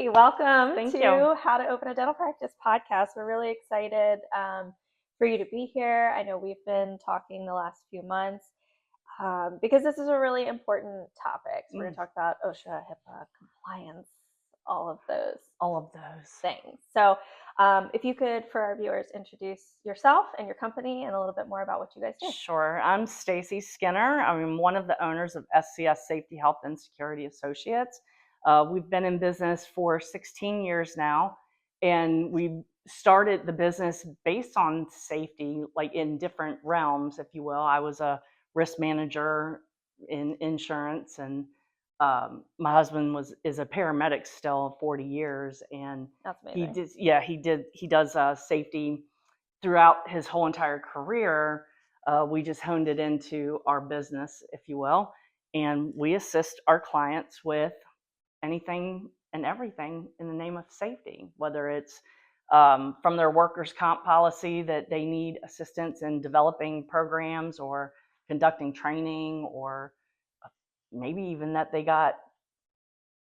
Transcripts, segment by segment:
Stacey, welcome Thank to you. How to Open a Dental Practice podcast. We're really excited for you to be here. I know we've been talking the last few months because this is a really important topic. So we're going to talk about OSHA, HIPAA, compliance, all of those things. So if you could, for our viewers, introduce yourself and your company and a little bit more about what you guys do. Sure. I'm Stacey Skinner. I'm one of the owners of SCS Safety, Health, and Security Associates. We've been in business for 16 years now, and we started the business based on safety, like in different realms, if you will. I was a risk manager in insurance, and my husband is a paramedic still 40 years, and That's amazing. he does safety throughout his whole entire career. We just honed it into our business, if you will, and we assist our clients with anything and everything in the name of safety, whether it's from their workers' comp policy that they need assistance in developing programs or conducting training, or maybe even that they got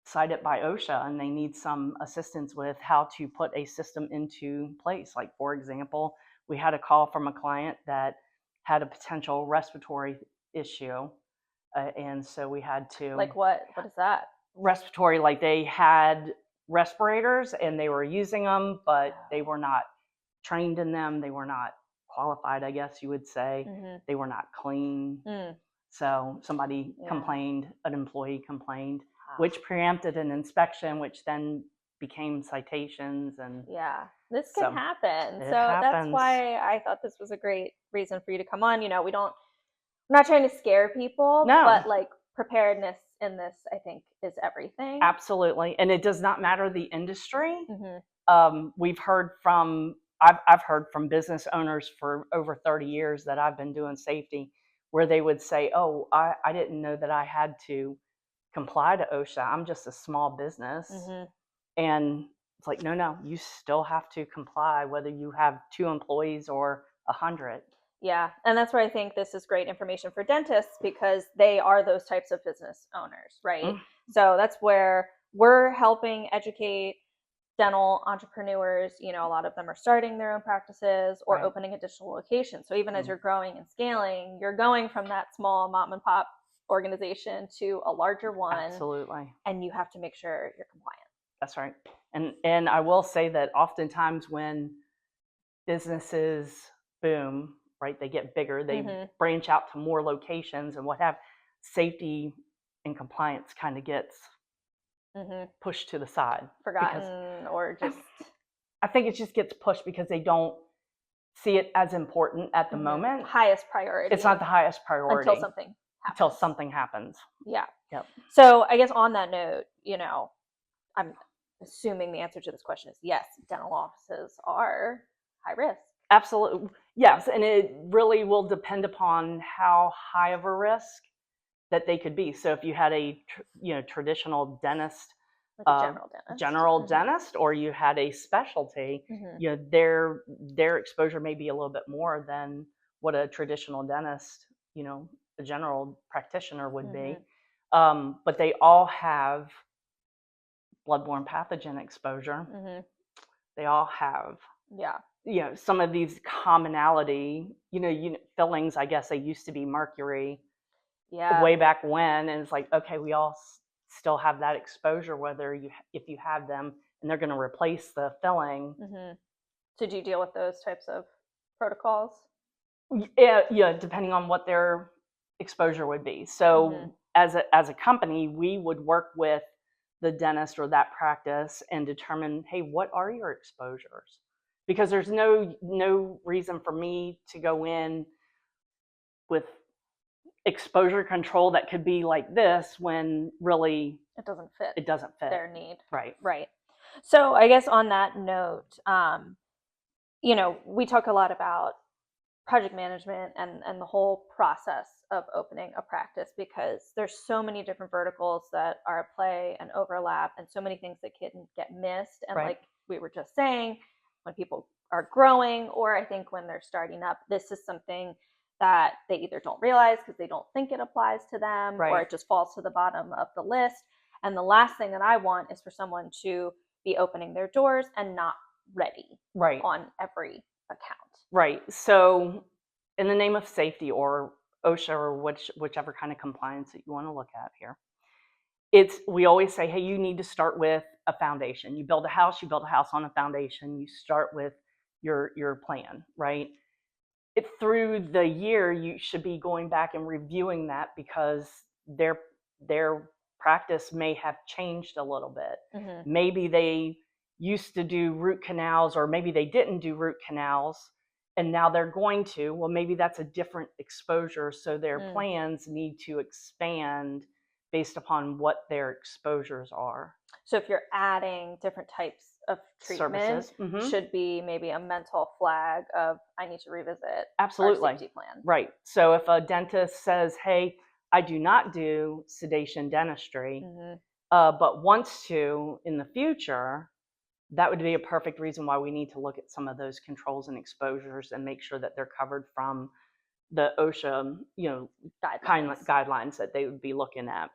cited by OSHA and they need some assistance with how to put a system into place. Like, for example, we had a call from a client that had a potential respiratory issue. And so we had to... Like what is that? Respiratory, like they had respirators and they were using them, but they were not trained in them. They were not qualified, I guess you would say. They were not clean. So somebody complained, an employee complained, which preempted an inspection, which then became citations. And this can happen. So happens. That's why I thought this was a great reason for you to come on. You know, we're not trying to scare people, but like preparedness in this, I think, is everything. Absolutely. And it does not matter the industry. I've heard from business owners for over 30 years that I've been doing safety, where they would say, oh, I didn't know that I had to comply to OSHA. I'm just a small business. And it's like, no, you still have to comply, whether you have 2 employees or 100. Yeah, and that's where I think this is great information for dentists, because they are those types of business owners, right? So that's where we're helping educate dental entrepreneurs. You know, a lot of them are starting their own practices or opening additional locations. So even as you're growing and scaling, you're going from that small mom and pop organization to a larger one. Absolutely. And you have to make sure you're compliant. That's right. And I will say that oftentimes when businesses boom, right, they get bigger, they branch out to more locations, and what have safety and compliance kind of gets pushed to the side, forgotten, or just I think it just gets pushed because they don't see it as important at the moment. Highest priority. It's not the highest priority until something happens. Yeah. Yep. So I guess on that note, you know, I'm assuming the answer to this question is yes, dental offices are high risk. Absolutely. Yes. And it really will depend upon how high of a risk that they could be. So if you had a traditional dentist, like a general dentist, or you had a specialty, you know, their exposure may be a little bit more than what a traditional dentist, you know, a general practitioner would be. But they all have bloodborne pathogen exposure. They all have some of these commonality, fillings. I guess they used to be mercury way back when, and it's like, okay, we all still have that exposure, if you have them and they're going to replace the filling. So do you deal with those types of protocols? Yeah, depending on what their exposure would be. So as a company, we would work with the dentist or that practice and determine, hey, what are your exposures? Because there's no reason for me to go in with exposure control that could be like this when really it doesn't fit their need. Right. So I guess on that note, you know, we talk a lot about project management and the whole process of opening a practice, because there's so many different verticals that are at play and overlap, and so many things that can get missed. And like we were just saying, when people are growing, or I think when they're starting up, this is something that they either don't realize because they don't think it applies to them, or it just falls to the bottom of the list. And the last thing that I want is for someone to be opening their doors and not ready on every account. Right. So in the name of safety, or OSHA, or whichever kind of compliance that you want to look at here, we always say, hey, you need to start with a foundation. You build a house on a foundation. You start with your plan, right? Through the year, you should be going back and reviewing that, because their practice may have changed a little bit. Maybe they used to do root canals, or maybe they didn't do root canals, and now they're going to. Well, maybe that's a different exposure, so their plans need to expand based upon what their exposures are. So if you're adding different types of treatment, should be maybe a mental flag of, I need to revisit our safety plan. Right. So if a dentist says, hey, I do not do sedation dentistry, but wants to in the future, that would be a perfect reason why we need to look at some of those controls and exposures and make sure that they're covered from the OSHA, guidelines that they would be looking at.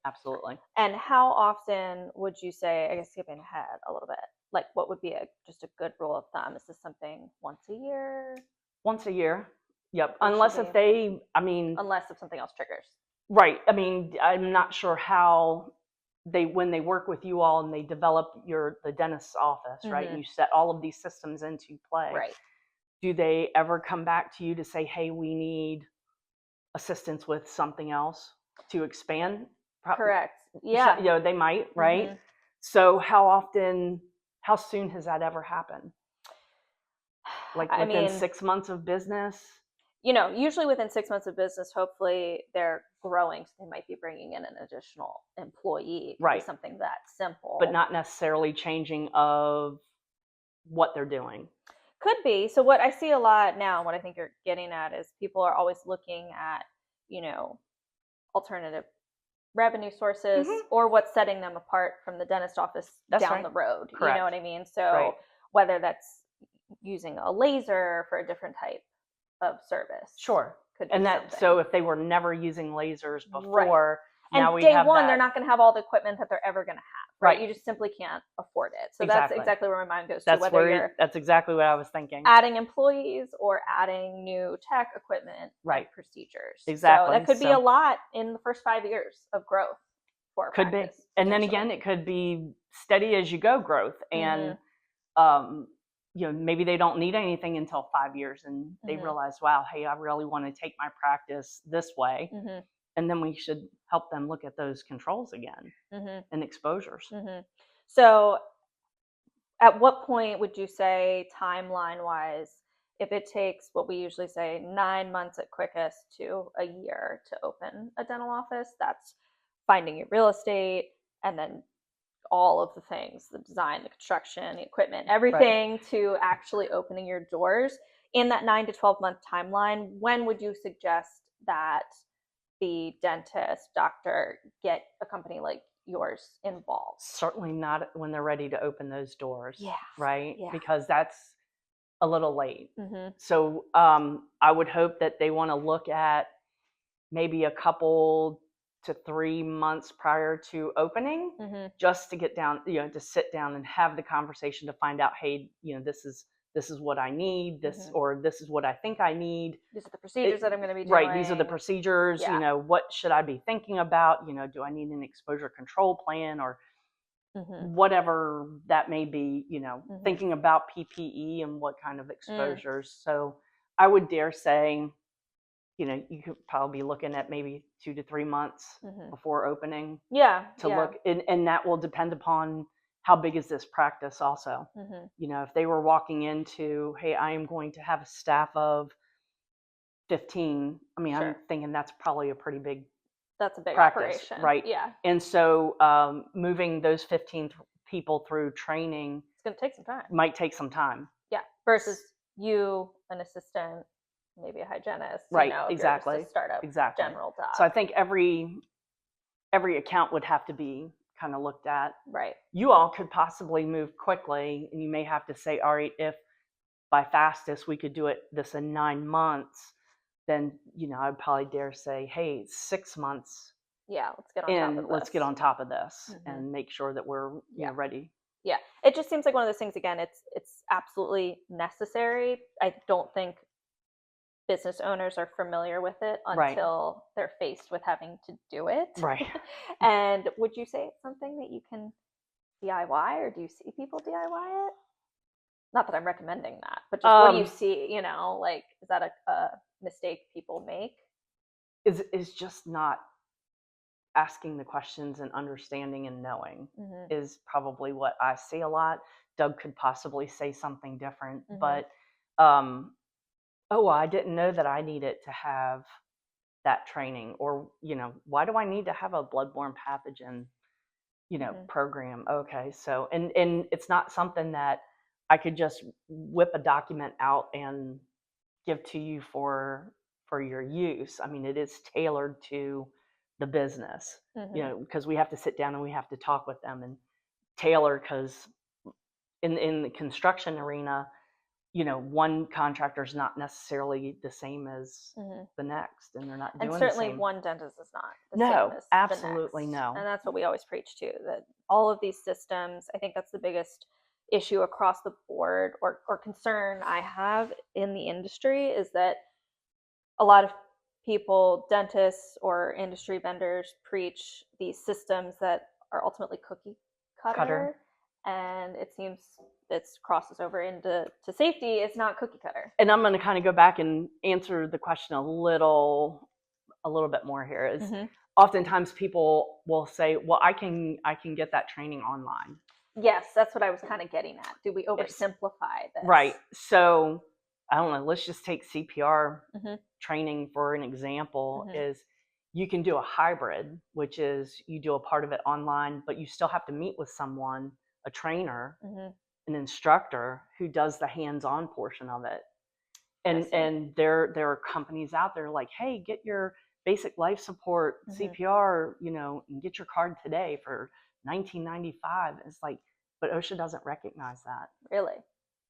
Absolutely. And how often would you say, I guess skipping ahead a little bit, like what would be just a good rule of thumb? Is this something once a year? Once a year. Yep. Unless if something else triggers. Right. I mean, I'm not sure how when they work with you all and they develop the dentist's office, right? And you set all of these systems into play. Right. Do they ever come back to you to say, hey, we need assistance with something else to expand? Correct. Yeah. They might, right? So how soon has that ever happened? Like within 6 months of business? Usually within 6 months of business, hopefully they're growing. So they might be bringing in an additional employee. Right. Something that simple. But not necessarily changing of what they're doing. Could be. So what I see a lot now, and what I think you're getting at, is people are always looking at, alternative revenue sources or what's setting them apart from the dentist office down the road. Correct. You know what I mean? So whether that's using a laser for a different type of service. Sure. Could and be that something. So if they were never using lasers before, now we have they're not going to have all the equipment that they're ever going to have. Right. You just simply can't afford it. So that's exactly where my mind goes to. That's exactly what I was thinking. Adding employees or adding new tech equipment and procedures. Exactly. So that could be a lot in the first 5 years of growth for a could practice, be. And then again, it could be steady as you go growth. And maybe they don't need anything until 5 years and they realize, wow, hey, I really want to take my practice this way. And then we should help them look at those controls again and exposures. So at what point would you say, timeline wise, if it takes what we usually say 9 months at quickest to a year to open a dental office, that's finding your real estate and then all of the things, the design, the construction, the equipment, everything to actually opening your doors in that 9 to 12 month timeline, when would you suggest that the dentist, doctor get a company like yours involved? Certainly not when they're ready to open those doors, right? Yeah. Because that's a little late. So I would hope that they want to look at maybe a couple to 3 months prior to opening, just to get down, to sit down and have the conversation to find out, hey, this is what I need, or this is what I think I need. These are the procedures that I'm going to be doing. Right, these are the procedures, what should I be thinking about? Do I need an exposure control plan or whatever that may be, thinking about PPE and what kind of exposures. So I would dare say, you could probably be looking at maybe 2 to 3 months before opening. Look, and that will depend upon how big is this practice also. If they were walking into, hey, I am going to have a staff of 15, I'm thinking that's probably a pretty big practice, operation. Right? Yeah. And so moving those 15 people through training, it's going to take some time. Might take some time. Yeah. Versus you, an assistant, maybe a hygienist. Right. Exactly. You're just a startup general doc. So I think every account would have to be kind of looked at. Right. You all could possibly move quickly, and you may have to say, all right, if by fastest we could do this in 9 months, then I'd probably dare say, hey, 6 months Yeah, let's get on top of this. Let's get on top of this and make sure that we're ready. Yeah, it just seems like one of those things. Again, it's absolutely necessary. I don't think business owners are familiar with it until they're faced with having to do it. Right. And would you say it's something that you can DIY, or do you see people DIY it? Not that I'm recommending that, but just what do you see? You know, like, is that a mistake people make? Is just not asking the questions and understanding and knowing is probably what I see a lot. Doug could possibly say something different, but I didn't know that I needed to have that training, or, you know, why do I need to have a bloodborne pathogen, you know, program? Okay. So, and it's not something that I could just whip a document out and give to you for your use. I mean, it is tailored to the business, you know, because we have to sit down and we have to talk with them and tailor, because in the construction arena, you know, one contractor is not necessarily the same as the next, and they're not doing and certainly the same. One dentist is not the No, same as absolutely the next. no. And that's what we always preach too, that all of these systems, I think that's the biggest issue across the board, or concern I have in the industry, is that a lot of people, dentists or industry vendors, preach these systems that are ultimately cookie cutter. And it seems this crosses over into safety. It's not cookie cutter. And I'm going to kind of go back and answer the question a little bit more here. Is oftentimes people will say, well, I can get that training online. Yes, that's what I was kind of getting at. Do we oversimplify this? Right. So I don't know, let's just take CPR training for an example. Is you can do a hybrid, which is you do a part of it online, but you still have to meet with someone, a trainer, an instructor who does the hands-on portion of it. And there are companies out there like, hey, get your basic life support CPR, you know, and get your card today for $19.95. It's like, but OSHA doesn't recognize that. Really?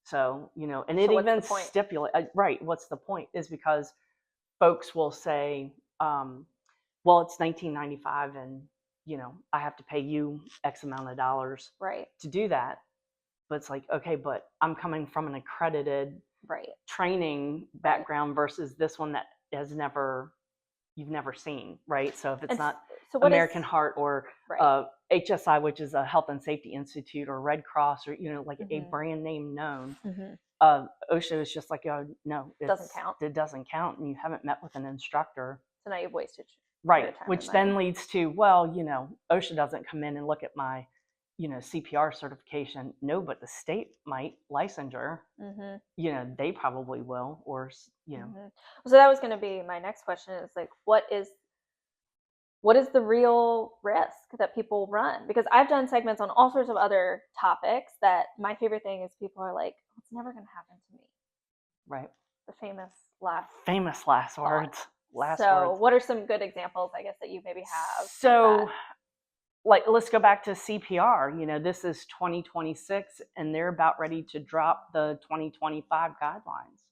So, you know, and it even stipulates, right, what's the point? Is because folks will say, well, it's $19.95 and, you know, I have to pay you X amount of dollars to do that. But it's like, okay, but I'm coming from an accredited training background versus this one that you've never seen, right? So if it's not American Heart or HSI, which is a Health and Safety Institute, or Red Cross, or, you know, like a brand name known, OSHA is just like, no, it doesn't count. It doesn't count, and you haven't met with an instructor. So now you've wasted which then leads to, well, you know, OSHA doesn't come in and look at my, you know, CPR certification. No, but the state might, licensure, you know, they probably will, or, you know. So that was going to be my next question, is like, what is the real risk that people run? Because I've done segments on all sorts of other topics that my favorite thing is people are like, oh, it's never going to happen to me. Right. The famous last words. So what are some good examples, I guess, that you maybe have? So, like, let's go back to CPR. You know, this is 2026, and they're about ready to drop the 2025 guidelines.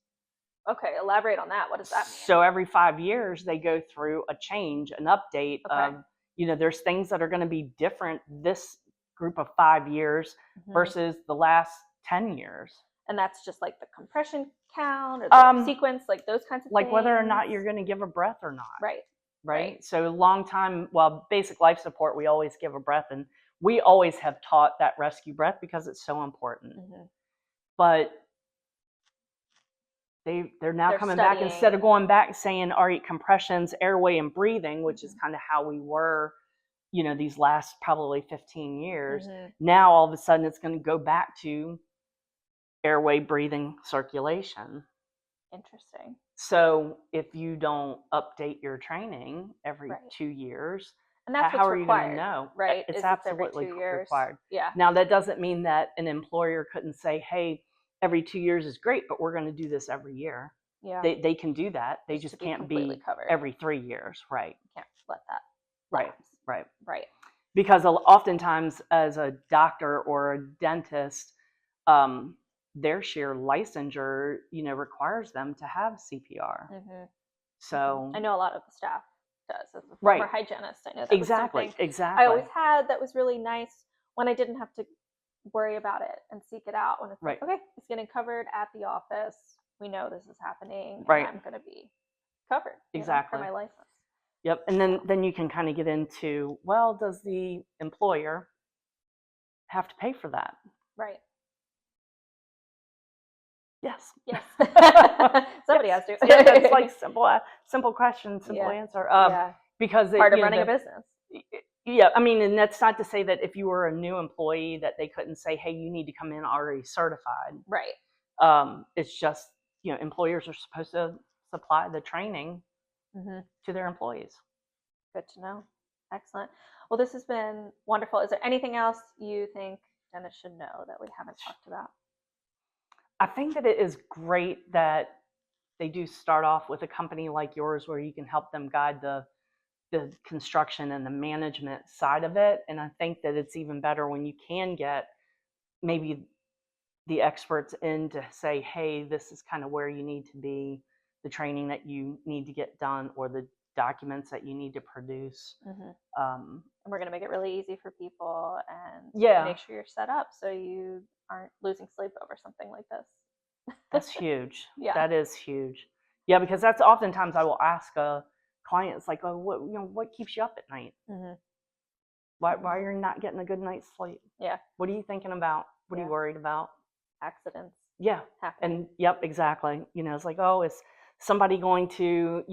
Okay, elaborate on that. What does that mean? So every 5 years, they go through a change, an update of, you know, there's things that are going to be different this group of 5 years versus the last 10 years. And that's just like the compression count or the sequence, like those kinds of like things? Like whether or not you're going to give a breath or not. Right. So long time, well, basic life support, we always give a breath, and we always have taught that rescue breath because it's so important. But they're now coming back, instead of going back saying, all right, compressions, airway, and breathing, which is kind of how we were, you know, these last probably 15 years. Now all of a sudden it's going to go back to airway, breathing, circulation. Interesting. So if you don't update your training every 2 years, and that's how are you going to know? Right. It's absolutely required. Yeah. Now that doesn't mean that an employer couldn't say, hey, every 2 years is great, but we're going to do this every year. Yeah. They can do that. They just can't be covered. Every 3 years. Right. Can't let that. Right. Because oftentimes as a doctor or a dentist, their sheer licensure, you know, requires them to have CPR. So I know a lot of the staff does. As a former Right. hygienist, I know that Exactly. was something Exactly. I always had that was really nice when I didn't have to worry about it and seek it out. When it's Right. like, okay, it's getting covered at the office. We know this is happening, Right. and I'm going to be covered Exactly. for my license. Yep. And then you can kind of get into, well, does the employer have to pay for that? Right. Yes. Yes. Somebody has to. Yeah, it's like simple question, simple answer. Because part of running a business. Yeah, I mean, and that's not to say that if you were a new employee that they couldn't say, hey, you need to come in already certified. Right. It's just, employers are supposed to supply the training to their employees. Good to know. Excellent. Well, this has been wonderful. Is there anything else you think dentists should know that we haven't talked about? I think that it is great that they do start off with a company like yours where you can help them guide the construction and the management side of it. And I think that it's even better when you can get maybe the experts in to say, hey, this is kind of where you need to be, the training that you need to get done, or the documents that you need to produce. And we're going to make it really easy for people and make sure you're set up so you aren't losing sleep over something like this. That's huge. Yeah. That is huge. Yeah, because that's oftentimes I will ask a client, it's like, oh, what keeps you up at night? Why are you not getting a good night's sleep? Yeah. What are you thinking about? What are you worried about? Accidents. Yeah. Happen. And yep, exactly. It's like, oh, is somebody going to,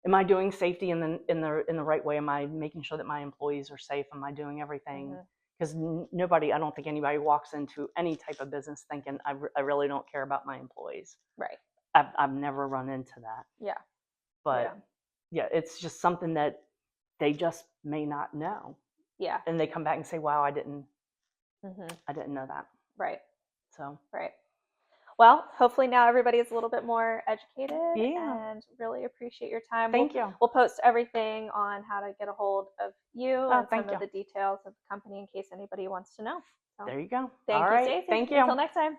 am I doing safety in the right way? Am I making sure that my employees are safe? Am I doing everything? Because I don't think anybody walks into any type of business thinking, I really don't care about my employees. Right. I've never run into that. Yeah. But yeah, it's just something that they just may not know. Yeah. And they come back and say, wow, I didn't know that. Right. So. Right. Well, hopefully now everybody is a little bit more educated and really appreciate your time. Thank you. We'll post everything on how to get a hold of you and some of the details of the company in case anybody wants to know. So, there you go. Thank you, Stacey. Thank you. Until next time.